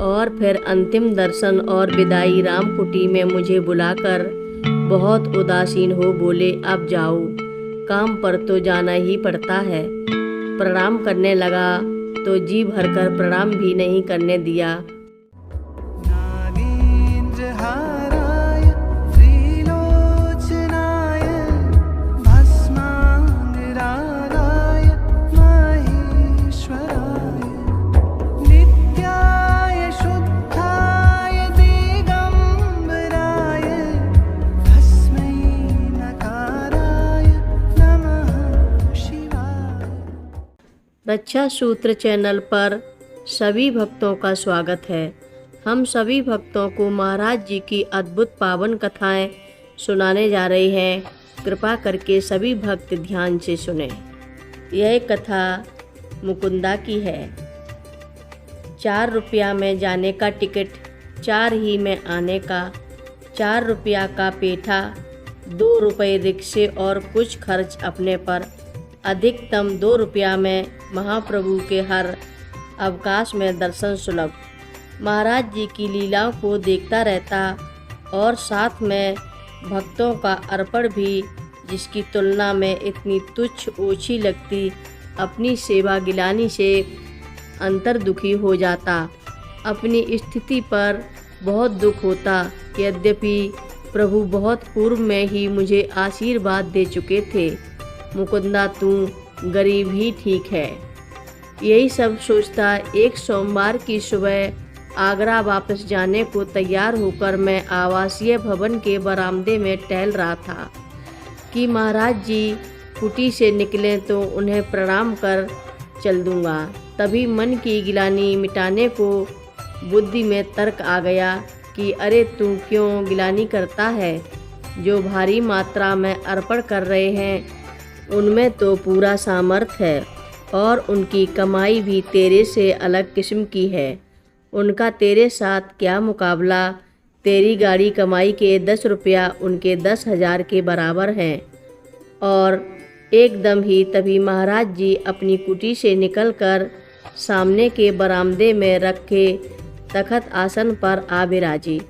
और फिर अंतिम दर्शन और विदाई रामकुटी में मुझे बुलाकर बहुत उदासीन हो बोले, अब जाओ, काम पर तो जाना ही पड़ता है। प्रणाम करने लगा तो जी भरकर प्रणाम भी नहीं करने दिया। रक्षा सूत्र चैनल पर सभी भक्तों का स्वागत है। हम सभी भक्तों को महाराज जी की अद्भुत पावन कथाएं सुनाने जा रहे हैं। कृपा करके सभी भक्त ध्यान से सुने। यह कथा मुकुंदा की है। 4 रुपया में जाने का टिकट, 4 ही में आने का, 4 रुपया का पेठा, 2 रुपये रिक्शे और कुछ खर्च अपने पर, अधिकतम 2 रुपया में महाप्रभु के हर अवकाश में दर्शन सुलभ। महाराज जी की लीलाओं को देखता रहता और साथ में भक्तों का अर्पण भी, जिसकी तुलना में इतनी तुच्छ ओछी लगती, अपनी सेवा गिलानी से अंतर दुखी हो जाता। अपनी स्थिति पर बहुत दुख होता। यद्यपि प्रभु बहुत पूर्व में ही मुझे आशीर्वाद दे चुके थे, मुकुंदा तू गरीब ही ठीक है। यही सब सोचता एक सोमवार की सुबह आगरा वापस जाने को तैयार होकर मैं आवासीय भवन के बरामदे में टहल रहा था कि महाराज जी कुटी से निकले तो उन्हें प्रणाम कर चल दूंगा। तभी मन की गिलानी मिटाने को बुद्धि में तर्क आ गया कि अरे तू क्यों गिलानी करता है, जो भारी मात्रा में अर्पण कर रहे हैं उनमें तो पूरा सामर्थ्य है और उनकी कमाई भी तेरे से अलग किस्म की है। उनका तेरे साथ क्या मुकाबला। तेरी गाड़ी कमाई के 10 रुपया उनके 10,000 के बराबर हैं। और एकदम ही तभी महाराज जी अपनी कुटी से निकलकर सामने के बरामदे में रखे तखत आसन पर आ बिराजी।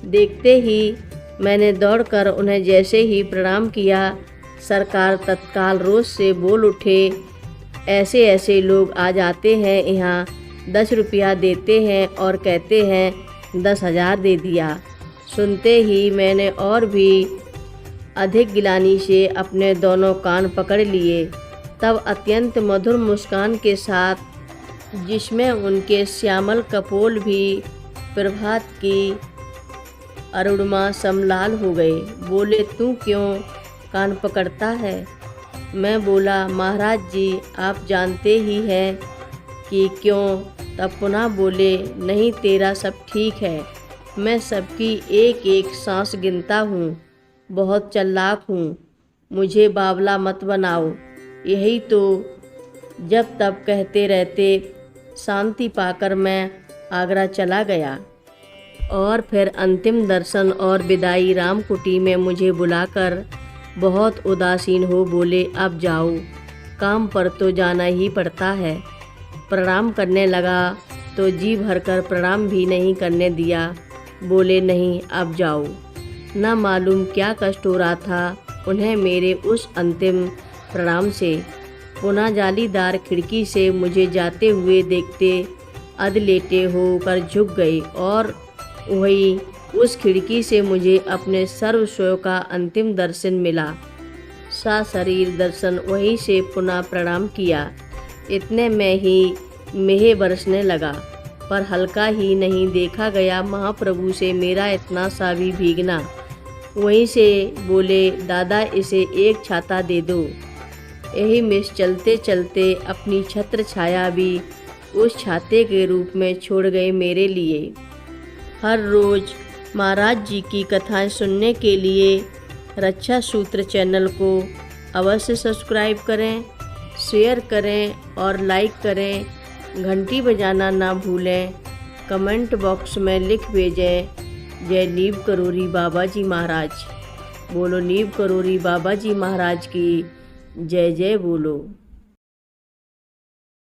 देखते ही मैंने दौड़कर उन्हें जैसे ही प्रणाम किया, सरकार तत्काल रोष से बोल उठे, ऐसे ऐसे लोग आ जाते हैं यहाँ, 10 रुपया देते हैं और कहते हैं 10,000 दे दिया। सुनते ही मैंने और भी अधिक गिलानी से अपने दोनों कान पकड़ लिए। तब अत्यंत मधुर मुस्कान के साथ, जिसमें उनके श्यामल कपोल भी प्रभात की अरुणिमा समलाल हो गए, बोले तू क्यों कान पकड़ता है। मैं बोला महाराज जी आप जानते ही हैं कि क्यों। तब पुनः बोले नहीं तेरा सब ठीक है, मैं सबकी एक एक सांस गिनता हूँ, बहुत चालाक हूँ, मुझे बावला मत बनाओ। यही तो जब तब कहते रहते। शांति पाकर मैं आगरा चला गया और फिर अंतिम दर्शन और विदाई रामकुटी में मुझे बुलाकर बहुत उदासीन हो बोले, अब जाओ, काम पर तो जाना ही पड़ता है। प्रणाम करने लगा तो जी भरकर प्रणाम भी नहीं करने दिया। बोले नहीं, अब जाओ। न मालूम क्या कष्ट हो रहा था उन्हें मेरे उस अंतिम प्रणाम से। पुनः जालीदार खिड़की से मुझे जाते हुए देखते अधलेटे होकर झुक गई और वही उस खिड़की से मुझे अपने सर्वस्व का अंतिम दर्शन मिला। सशरीर दर्शन वहीं से पुनः प्रणाम किया। इतने में ही मेह बरसने लगा, पर हल्का ही नहीं देखा गया महाप्रभु से मेरा इतना सा भी भीगना। वहीं से बोले दादा इसे एक छाता दे दो। यही मिस चलते चलते अपनी छत्र छाया भी उस छाते के रूप में छोड़ गए मेरे लिए। हर रोज़ महाराज जी की कथाएं सुनने के लिए रक्षा सूत्र चैनल को अवश्य सब्सक्राइब करें, शेयर करें और लाइक करें। घंटी बजाना ना भूलें। कमेंट बॉक्स में लिख भेजें जय नीव करोरी बाबा जी महाराज। बोलो नीव करोरी बाबा जी महाराज की जय जय बोलो।